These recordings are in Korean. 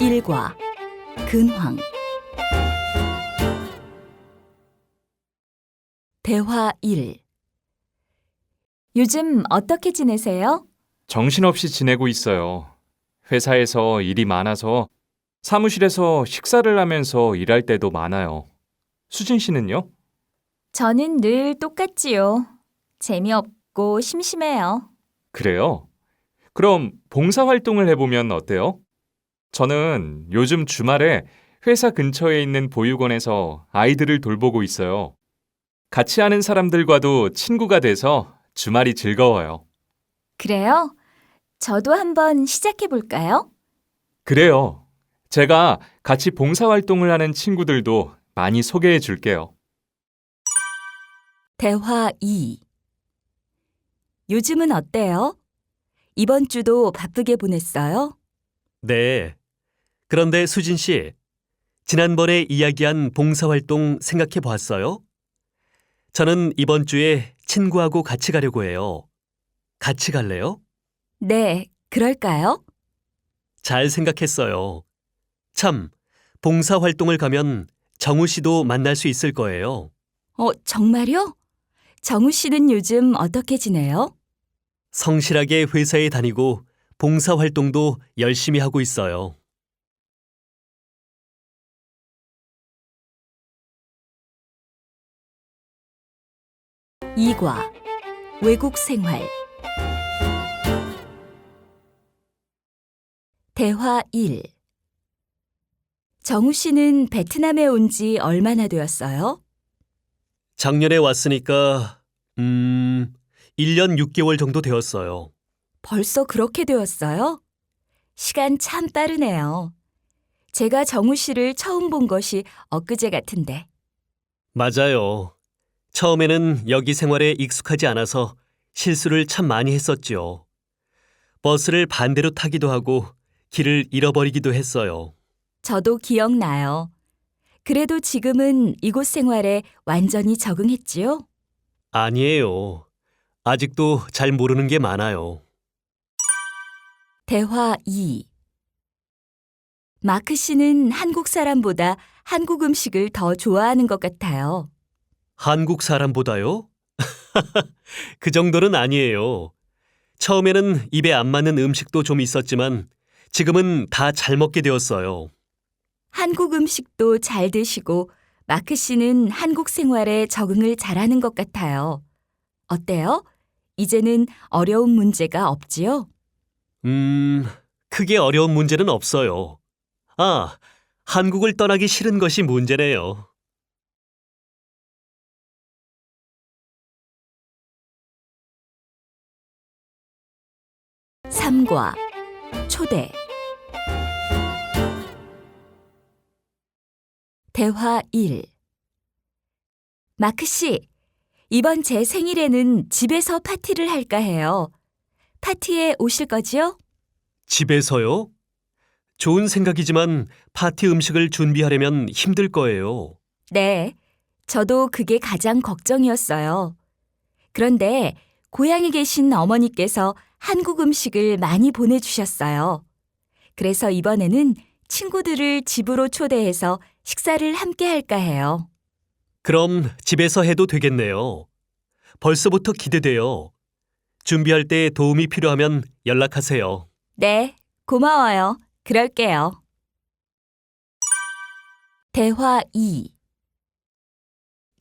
일과 근황 대화 1 요즘 어떻게 지내세요? 정신없이 지내고 있어요. 회사에서 일이 많아서 사무실에서 식사를 하면서 일할 때도 많아요. 수진 씨는요? 저는 늘 똑같지요. 재미없고 심심해요. 그래요? 그럼 봉사활동을 해보면 어때요? 저는 요즘 주말에 회사 근처에 있는 보육원에서 아이들을 돌보고 있어요. 같이 하는 사람들과도 친구가 돼서 주말이 즐거워요. 그래요? 저도 한번 시작해 볼까요? 그래요. 제가 같이 봉사활동을 하는 친구들도 많이 소개해 줄게요. 대화 2 요즘은 어때요? 이번 주도 바쁘게 보냈어요? 네. 그런데 수진 씨, 지난번에 이야기한 봉사활동 생각해 보았어요? 저는 이번 주에 친구하고 같이 가려고 해요. 같이 갈래요? 네, 그럴까요? 잘 생각했어요. 참, 봉사활동을 가면 정우 씨도 만날 수 있을 거예요. 정말요? 정우 씨는 요즘 어떻게 지내요? 성실하게 회사에 다니고 봉사활동도 열심히 하고 있어요. 이과 외국 생활 대화 1 정우 씨는 베트남에 온 지 얼마나 되었어요? 작년에 왔으니까, 1년 6개월 정도 되었어요. 벌써 그렇게 되었어요? 시간 참 빠르네요. 제가 정우 씨를 처음 본 것이 엊그제 같은데. 맞아요. 처음에는 여기 생활에 익숙하지 않아서 실수를 참 많이 했었죠. 버스를 반대로 타기도 하고 길을 잃어버리기도 했어요. 저도 기억나요. 그래도 지금은 이곳 생활에 완전히 적응했지요? 아니에요. 아직도 잘 모르는 게 많아요. 대화 2 마크 씨는 한국 사람보다 한국 음식을 더 좋아하는 것 같아요. 한국 사람보다요? 그 정도는 아니에요. 처음에는 입에 안 맞는 음식도 좀 있었지만 지금은 다 잘 먹게 되었어요. 한국 음식도 잘 드시고 마크 씨는 한국 생활에 적응을 잘하는 것 같아요. 어때요? 이제는 어려운 문제가 없지요? 크게 어려운 문제는 없어요. 아, 한국을 떠나기 싫은 것이 문제네요. 삼과 초대 대화 1 마크 씨, 이번 제 생일에는 집에서 파티를 할까 해요. 파티에 오실 거지요? 집에서요? 좋은 생각이지만 파티 음식을 준비하려면 힘들 거예요. 네, 저도 그게 가장 걱정이었어요. 그런데 고향에 계신 어머니께서 한국 음식을 많이 보내주셨어요. 그래서 이번에는 친구들을 집으로 초대해서 식사를 함께 할까 해요. 그럼 집에서 해도 되겠네요. 벌써부터 기대돼요. 준비할 때 도움이 필요하면 연락하세요. 네, 고마워요. 그럴게요. 대화 2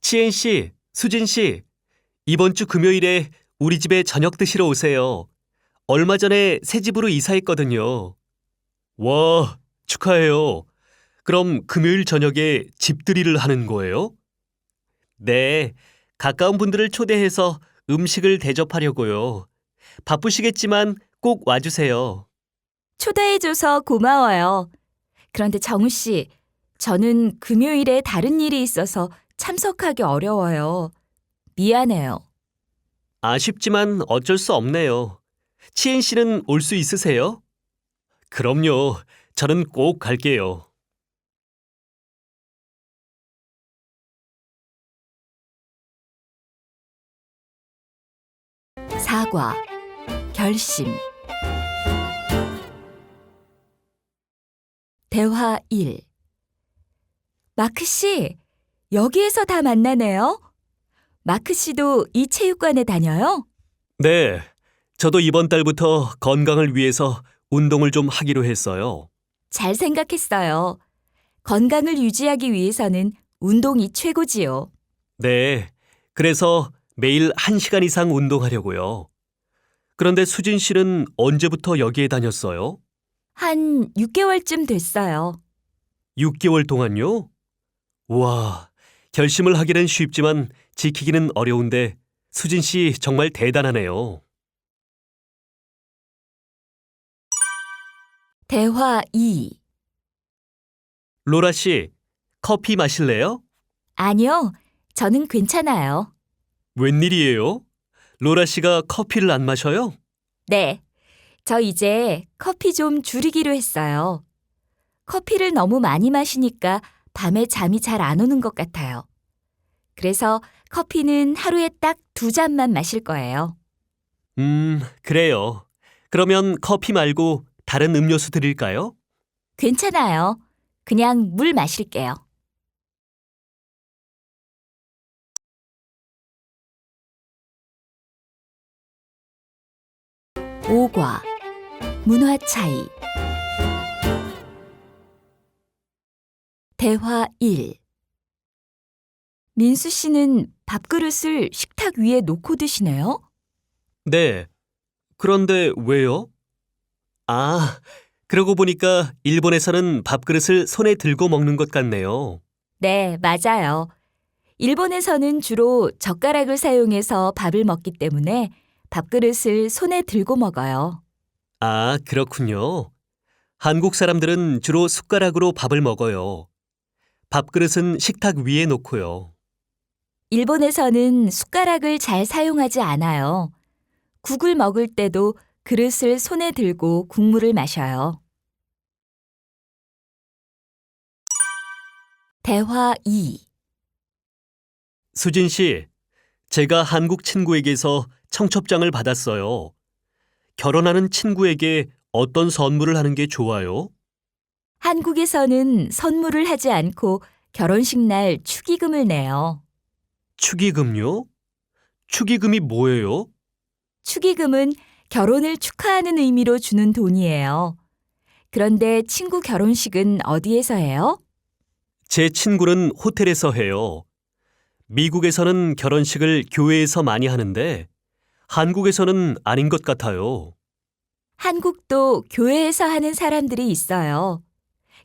치엔 씨, 수진 씨, 이번 주 금요일에 우리 집에 저녁 드시러 오세요. 얼마 전에 새 집으로 이사했거든요. 와, 축하해요. 그럼 금요일 저녁에 집들이를 하는 거예요? 네, 가까운 분들을 초대해서 음식을 대접하려고요. 바쁘시겠지만 꼭 와주세요. 초대해줘서 고마워요. 그런데 정우 씨, 저는 금요일에 다른 일이 있어서 참석하기 어려워요. 미안해요. 아쉽지만 어쩔 수 없네요. 치엔 씨는 올 수 있으세요? 그럼요. 저는 꼭 갈게요. 사과, 결심 대화 1. 마크 씨, 여기에서 다 만나네요. 마크 씨도 이 체육관에 다녀요? 네, 저도 이번 달부터 건강을 위해서 운동을 좀 하기로 했어요. 잘 생각했어요. 건강을 유지하기 위해서는 운동이 최고지요. 네, 그래서 매일 1시간 이상 운동하려고요. 그런데 수진 씨는 언제부터 여기에 다녔어요? 한 6개월쯤 됐어요. 6개월 동안요? 와, 결심을 하기는 쉽지만 지키기는 어려운데 수진 씨 정말 대단하네요. 대화 2. 로라 씨, 커피 마실래요? 아니요, 저는 괜찮아요. 웬일이에요? 로라 씨가 커피를 안 마셔요? 네, 저 이제 커피 좀 줄이기로 했어요. 커피를 너무 많이 마시니까 밤에 잠이 잘 안 오는 것 같아요. 그래서 커피는 하루에 딱 2잔만 마실 거예요. 그래요. 그러면 커피 말고 다른 음료수 드릴까요? 괜찮아요. 그냥 물 마실게요. 오과 문화 차이. 대화 1. 민수 씨는 밥그릇을 식탁 위에 놓고 드시네요? 네. 그런데 왜요? 아, 그러고 보니까 일본에서는 밥그릇을 손에 들고 먹는 것 같네요. 네, 맞아요. 일본에서는 주로 젓가락을 사용해서 밥을 먹기 때문에 밥그릇을 손에 들고 먹어요. 아, 그렇군요. 한국 사람들은 주로 숟가락으로 밥을 먹어요. 밥그릇은 식탁 위에 놓고요. 일본에서는 숟가락을 잘 사용하지 않아요. 국을 먹을 때도 그릇을 손에 들고 국물을 마셔요. 대화 2. 수진 씨, 제가 한국 친구에게서 청첩장을 받았어요. 결혼하는 친구에게 어떤 선물을 하는 게 좋아요? 한국에서는 선물을 하지 않고 결혼식 날 축의금을 내요. 축의금요? 축의금이 뭐예요? 축의금은 결혼을 축하하는 의미로 주는 돈이에요. 그런데 친구 결혼식은 어디에서 해요? 제 친구는 호텔에서 해요. 미국에서는 결혼식을 교회에서 많이 하는데 한국에서는 아닌 것 같아요. 한국도 교회에서 하는 사람들이 있어요.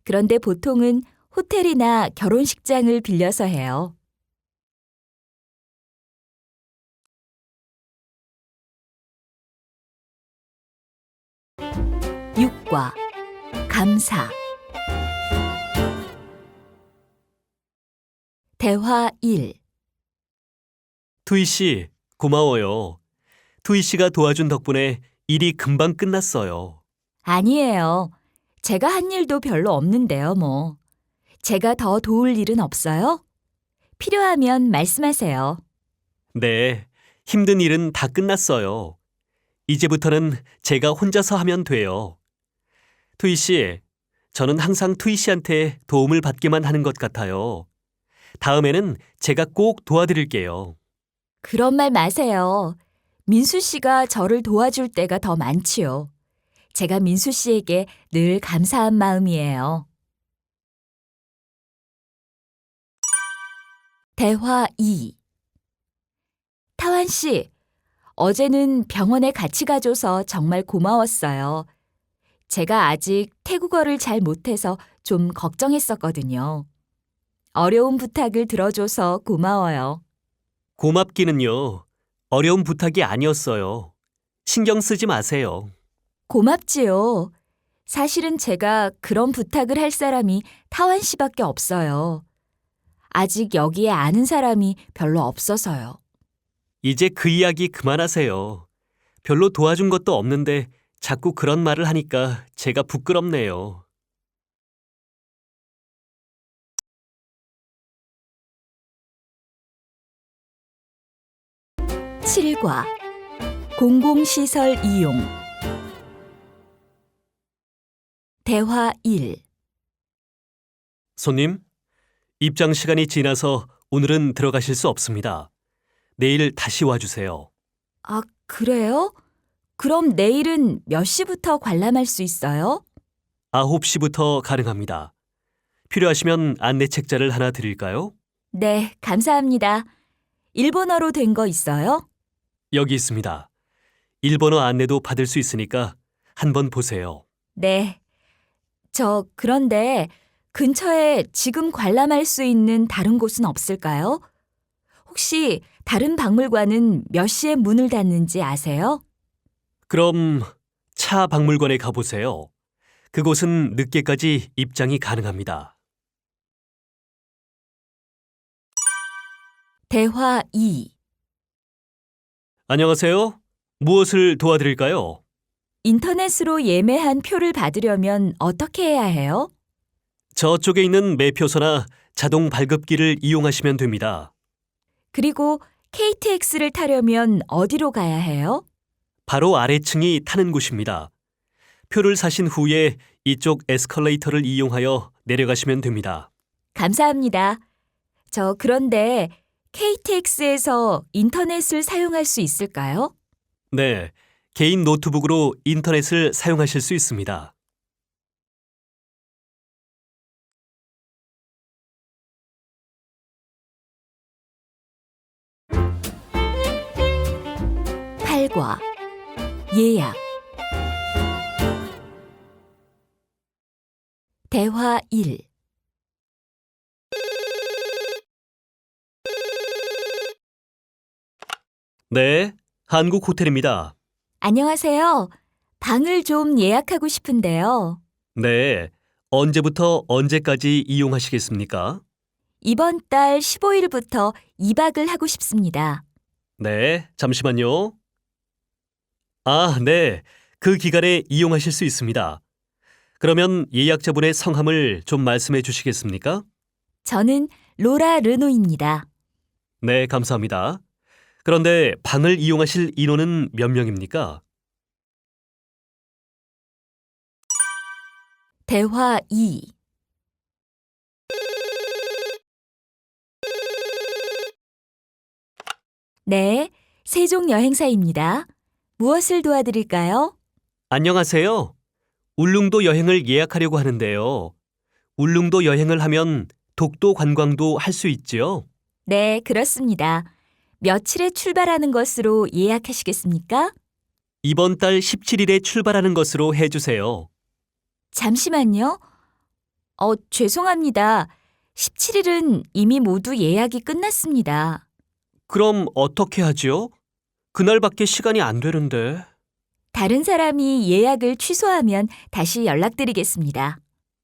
그런데 보통은 호텔이나 결혼식장을 빌려서 해요. 육과 감사. 대화 1. 투이 씨, 고마워요. 투이 씨가 도와준 덕분에 일이 금방 끝났어요. 아니에요. 제가 한 일도 별로 없는데요, 뭐. 제가 더 도울 일은 없어요? 필요하면 말씀하세요. 네, 힘든 일은 다 끝났어요. 이제부터는 제가 혼자서 하면 돼요. 투이 씨, 저는 항상 투이 씨한테 도움을 받기만 하는 것 같아요. 다음에는 제가 꼭 도와드릴게요. 그런 말 마세요. 민수 씨가 저를 도와줄 때가 더 많지요. 제가 민수 씨에게 늘 감사한 마음이에요. 대화 2. 타완 씨, 어제는 병원에 같이 가줘서 정말 고마웠어요. 제가 아직 태국어를 잘 못해서 좀 걱정했었거든요. 어려운 부탁을 들어줘서 고마워요. 고맙기는요. 어려운 부탁이 아니었어요. 신경 쓰지 마세요. 고맙지요. 사실은 제가 그런 부탁을 할 사람이 타완 씨밖에 없어요. 아직 여기에 아는 사람이 별로 없어서요. 이제 그 이야기 그만하세요. 별로 도와준 것도 없는데 자꾸 그런 말을 하니까 제가 부끄럽네요. 칠과 공공시설 이용. 대화 1. 손님, 입장 시간이 지나서 오늘은 들어가실 수 없습니다. 내일 다시 와주세요. 아, 그래요? 그럼 내일은 몇 시부터 관람할 수 있어요? 9시부터 가능합니다. 필요하시면 안내 책자를 하나 드릴까요? 네, 감사합니다. 일본어로 된 거 있어요? 여기 있습니다. 일본어 안내도 받을 수 있으니까 한번 보세요. 네. 그런데 근처에 지금 관람할 수 있는 다른 곳은 없을까요? 혹시 다른 박물관은 몇 시에 문을 닫는지 아세요? 그럼 차 박물관에 가보세요. 그곳은 늦게까지 입장이 가능합니다. 대화 2. 안녕하세요. 무엇을 도와드릴까요? 인터넷으로 예매한 표를 받으려면 어떻게 해야 해요? 저쪽에 있는 매표소나 자동 발급기를 이용하시면 됩니다. 그리고 KTX를 타려면 어디로 가야 해요? 바로 아래층이 타는 곳입니다. 표를 사신 후에 이쪽 에스컬레이터를 이용하여 내려가시면 됩니다. 감사합니다. 그런데 KTX에서 인터넷을 사용할 수 있을까요? 네, 개인 노트북으로 인터넷을 사용하실 수 있습니다. 팔과 예약 대화 1. 네, 한국 호텔입니다. 안녕하세요. 방을 좀 예약하고 싶은데요. 네, 언제부터 언제까지 이용하시겠습니까? 이번 달 15일부터 2박을 하고 싶습니다. 네, 잠시만요. 네, 그 기간에 이용하실 수 있습니다. 그러면 예약자분의 성함을 좀 말씀해 주시겠습니까? 저는 로라 르노입니다. 네, 감사합니다. 그런데 방을 이용하실 인원은 몇 명입니까? 대화 2. 네, 세종 여행사입니다. 무엇을 도와드릴까요? 안녕하세요. 울릉도 여행을 예약하려고 하는데요. 울릉도 여행을 하면 독도 관광도 할 수 있지요? 네, 그렇습니다. 며칠에 출발하는 것으로 예약하시겠습니까? 이번 달 17일에 출발하는 것으로 해주세요. 잠시만요. 죄송합니다. 17일은 이미 모두 예약이 끝났습니다. 그럼 어떻게 하지요? 그날밖에 시간이 안 되는데. 다른 사람이 예약을 취소하면 다시 연락드리겠습니다.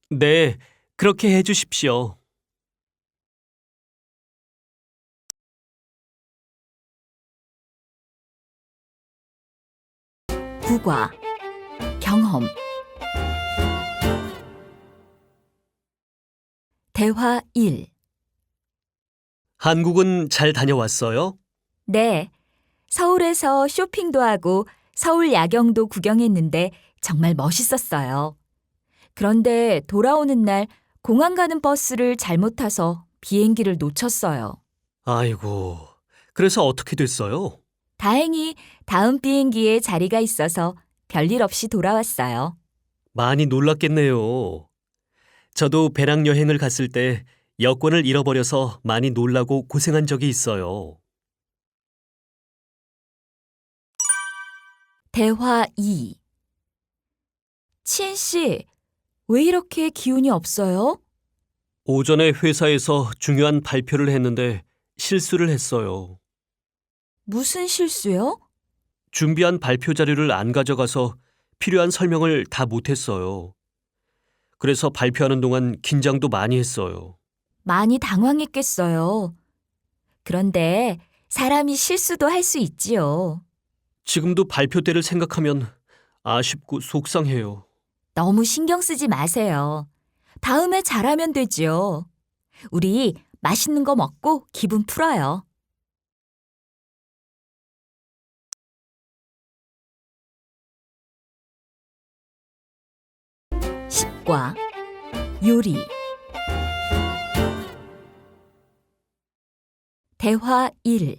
네, 그렇게 해주십시오. 국화, 경험. 대화 1. 한국은 잘 다녀왔어요? 네, 서울에서 쇼핑도 하고 서울 야경도 구경했는데 정말 멋있었어요. 그런데 돌아오는 날 공항 가는 버스를 잘못 타서 비행기를 놓쳤어요. 아이고, 그래서 어떻게 됐어요? 다행히 다음 비행기에 자리가 있어서 별일 없이 돌아왔어요. 많이 놀랐겠네요. 저도 배낭여행을 갔을 때 여권을 잃어버려서 많이 놀라고 고생한 적이 있어요. 대화 2. 치엔 씨, 왜 이렇게 기운이 없어요? 오전에 회사에서 중요한 발표를 했는데 실수를 했어요. 무슨 실수요? 준비한 발표 자료를 안 가져가서 필요한 설명을 다 못했어요. 그래서 발표하는 동안 긴장도 많이 했어요. 많이 당황했겠어요. 그런데 사람이 실수도 할 수 있지요. 지금도 발표 때를 생각하면 아쉽고 속상해요. 너무 신경 쓰지 마세요. 다음에 잘하면 되지요. 우리 맛있는 거 먹고 기분 풀어요. 식과, 요리. 대화 1.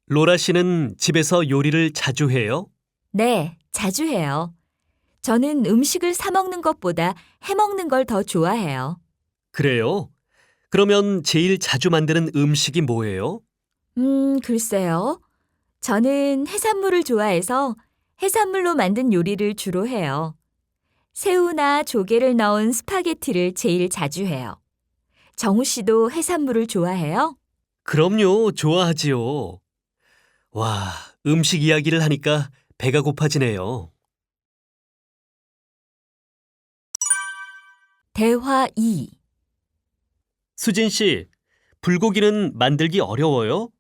로라 씨는 집에서 요리를 자주 해요? 네, 자주 해요. 저는 음식을 사 먹는 것보다 해 먹는 걸 더 좋아해요. 그래요? 그러면 제일 자주 만드는 음식이 뭐예요? 글쎄요. 저는 해산물을 좋아해서 해산물로 만든 요리를 주로 해요. 새우나 조개를 넣은 스파게티를 제일 자주 해요. 정우 씨도 해산물을 좋아해요? 그럼요, 좋아하지요. 와, 음식 이야기를 하니까 배가 고파지네요. 대화 2. 수진 씨, 불고기는 만들기 어려워요?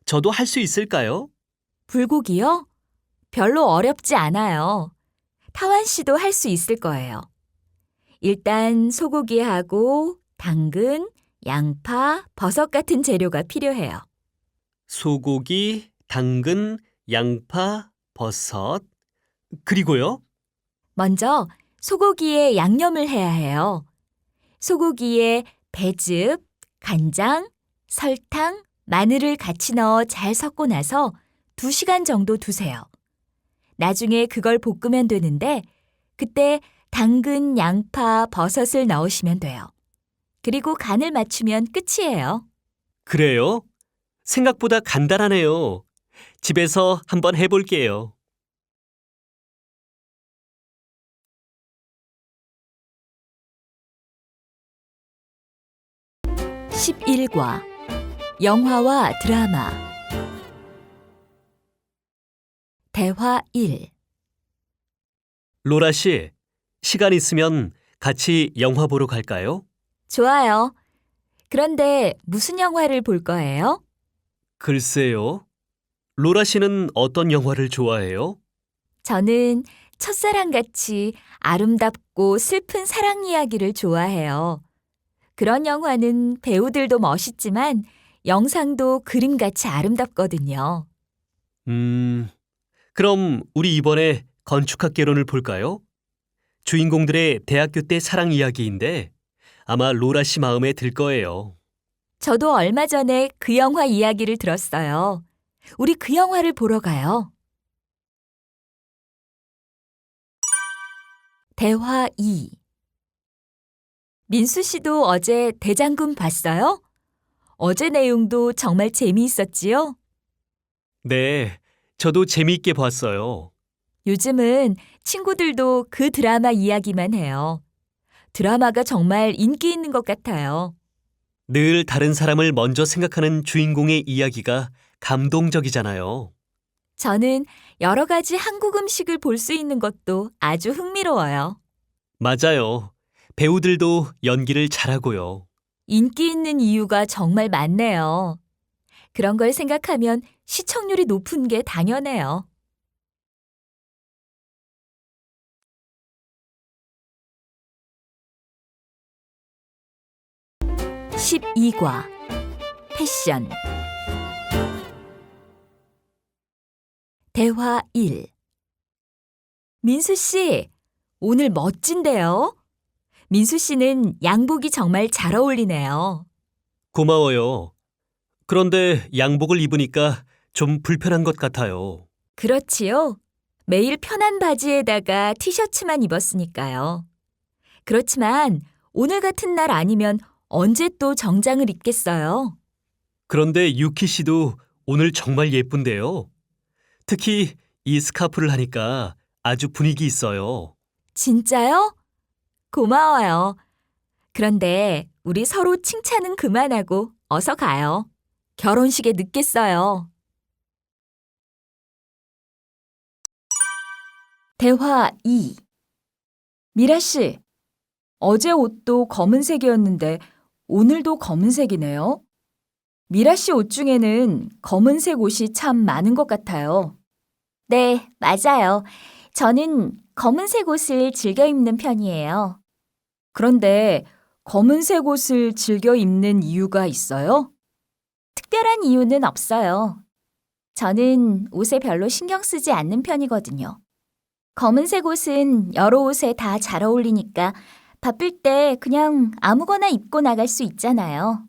저도 할 수 있을까요? 불고기요? 별로 어렵지 않아요. 타완 씨도 할 수 있을 거예요. 일단 소고기하고 당근, 양파, 버섯 같은 재료가 필요해요. 소고기, 당근, 양파, 버섯. 그리고요? 먼저 소고기에 양념을 해야 해요. 소고기에 배즙, 간장, 설탕, 마늘을 같이 넣어 잘 섞고 나서 2시간 정도 두세요. 나중에 그걸 볶으면 되는데 그때 당근, 양파, 버섯을 넣으시면 돼요. 그리고 간을 맞추면 끝이에요. 그래요? 생각보다 간단하네요. 집에서 한번 해볼게요. 십 11과 영화와 드라마 대화 1. 로라 씨, 시간 있으면 같이 영화 보러 갈까요? 좋아요. 그런데 무슨 영화를 볼 거예요? 글쎄요. 로라 씨는 어떤 영화를 좋아해요? 저는 첫사랑같이 아름답고 슬픈 사랑 이야기를 좋아해요. 그런 영화는 배우들도 멋있지만 영상도 그림같이 아름답거든요. 그럼 우리 이번에 건축학개론을 볼까요? 주인공들의 대학교 때 사랑 이야기인데 아마 로라 씨 마음에 들 거예요. 저도 얼마 전에 그 영화 이야기를 들었어요. 우리 그 영화를 보러 가요. 대화 2. 민수 씨도 어제 대장금 봤어요? 어제 내용도 정말 재미있었지요? 네, 저도 재미있게 봤어요. 요즘은 친구들도 그 드라마 이야기만 해요. 드라마가 정말 인기 있는 것 같아요. 늘 다른 사람을 먼저 생각하는 주인공의 이야기가 감동적이잖아요. 저는 여러 가지 한국 음식을 볼 수 있는 것도 아주 흥미로워요. 맞아요. 배우들도 연기를 잘하고요. 인기 있는 이유가 정말 많네요. 그런 걸 생각하면 시청률이 높은 게 당연해요. 12과 패션 대화 1. 민수 씨, 오늘 멋진데요? 민수 씨는 양복이 정말 잘 어울리네요. 고마워요. 그런데 양복을 입으니까 좀 불편한 것 같아요. 그렇지요? 매일 편한 바지에다가 티셔츠만 입었으니까요. 그렇지만 오늘 같은 날 아니면 언제 또 정장을 입겠어요? 그런데 유키 씨도 오늘 정말 예쁜데요. 특히 이 스카프를 하니까 아주 분위기 있어요. 진짜요? 고마워요. 그런데 우리 서로 칭찬은 그만하고 어서 가요. 결혼식에 늦겠어요. 대화 2. 미라 씨, 어제 옷도 검은색이었는데 오늘도 검은색이네요. 미라 씨 옷 중에는 검은색 옷이 참 많은 것 같아요. 네, 맞아요. 저는 검은색 옷을 즐겨 입는 편이에요. 그런데 검은색 옷을 즐겨 입는 이유가 있어요? 특별한 이유는 없어요. 저는 옷에 별로 신경 쓰지 않는 편이거든요. 검은색 옷은 여러 옷에 다 잘 어울리니까 바쁠 때 그냥 아무거나 입고 나갈 수 있잖아요.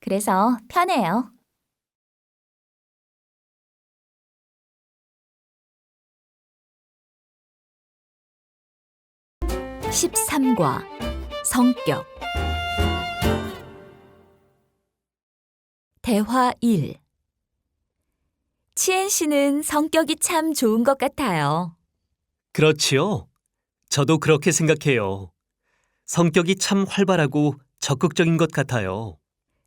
그래서 편해요. (13과) 성격. 대화 1. 치엔 씨는 성격이 참 좋은 것 같아요. 그렇지요. 저도 그렇게 생각해요. 성격이 참 활발하고 적극적인 것 같아요.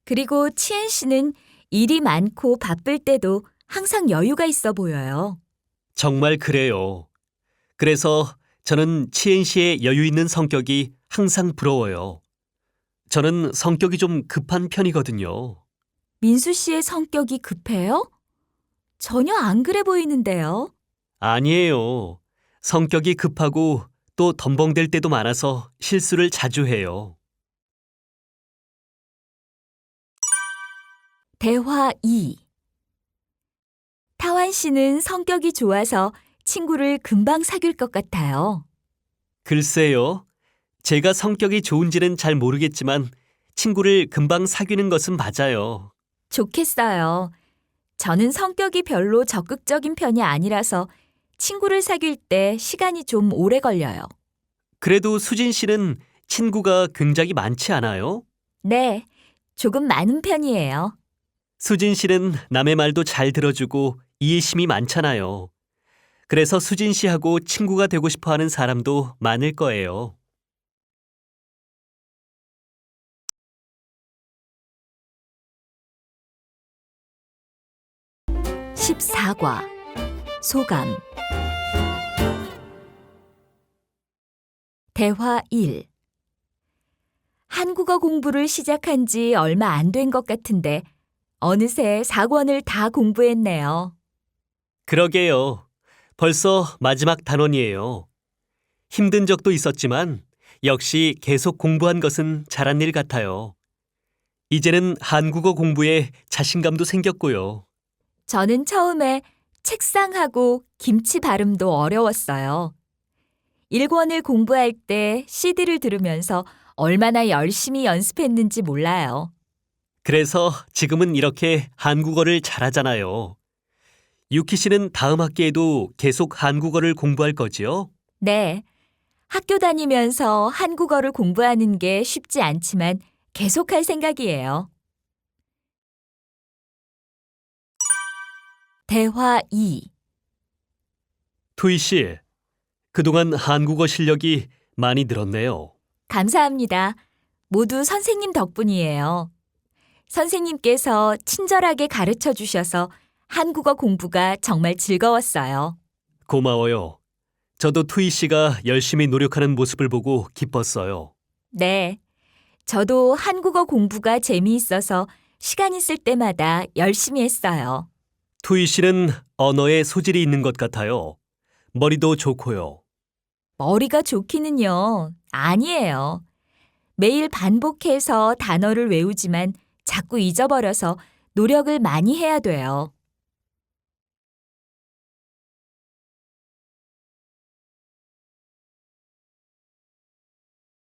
그리고 치엔 씨는 일이 많고 바쁠 때도 항상 여유가 있어 보여요. 정말 그래요. 그래서 저는 치엔 씨의 여유 있는 성격이 항상 부러워요. 저는 성격이 좀 급한 편이거든요. 민수 씨의 성격이 급해요? 전혀 안 그래 보이는데요. 아니에요. 성격이 급하고 또 덤벙댈 때도 많아서 실수를 자주 해요. 대화 2. 타완 씨는 성격이 좋아서 친구를 금방 사귈 것 같아요. 글쎄요. 제가 성격이 좋은지는 잘 모르겠지만 친구를 금방 사귀는 것은 맞아요. 좋겠어요. 저는 성격이 별로 적극적인 편이 아니라서 친구를 사귈 때 시간이 좀 오래 걸려요. 그래도 수진 씨는 친구가 굉장히 많지 않아요? 네, 조금 많은 편이에요. 수진 씨는 남의 말도 잘 들어주고 이해심이 많잖아요. 그래서 수진 씨하고 친구가 되고 싶어 하는 사람도 많을 거예요. (14과) 소감. 대화 1. 한국어 공부를 시작한 지 얼마 안 된 것 같은데 어느새 4권을 다 공부했네요. 그러게요. 벌써 마지막 단원이에요. 힘든 적도 있었지만 역시 계속 공부한 것은 잘한 일 같아요. 이제는 한국어 공부에 자신감도 생겼고요. 저는 처음에 책상하고 김치 발음도 어려웠어요. 1권을 공부할 때 CD를 들으면서 얼마나 열심히 연습했는지 몰라요. 그래서 지금은 이렇게 한국어를 잘하잖아요. 유키 씨는 다음 학기에도 계속 한국어를 공부할 거지요? 네, 학교 다니면서 한국어를 공부하는 게 쉽지 않지만 계속할 생각이에요. 대화 2. 투이 씨, 그동안 한국어 실력이 많이 늘었네요. 감사합니다. 모두 선생님 덕분이에요. 선생님께서 친절하게 가르쳐 주셔서 한국어 공부가 정말 즐거웠어요. 고마워요. 저도 투이 씨가 열심히 노력하는 모습을 보고 기뻤어요. 네, 저도 한국어 공부가 재미있어서 시간 있을 때마다 열심히 했어요. 투이 씨는 언어에 소질이 있는 것 같아요. 머리도 좋고요. 머리가 좋기는요, 아니에요. 매일 반복해서 단어를 외우지만 자꾸 잊어버려서 노력을 많이 해야 돼요.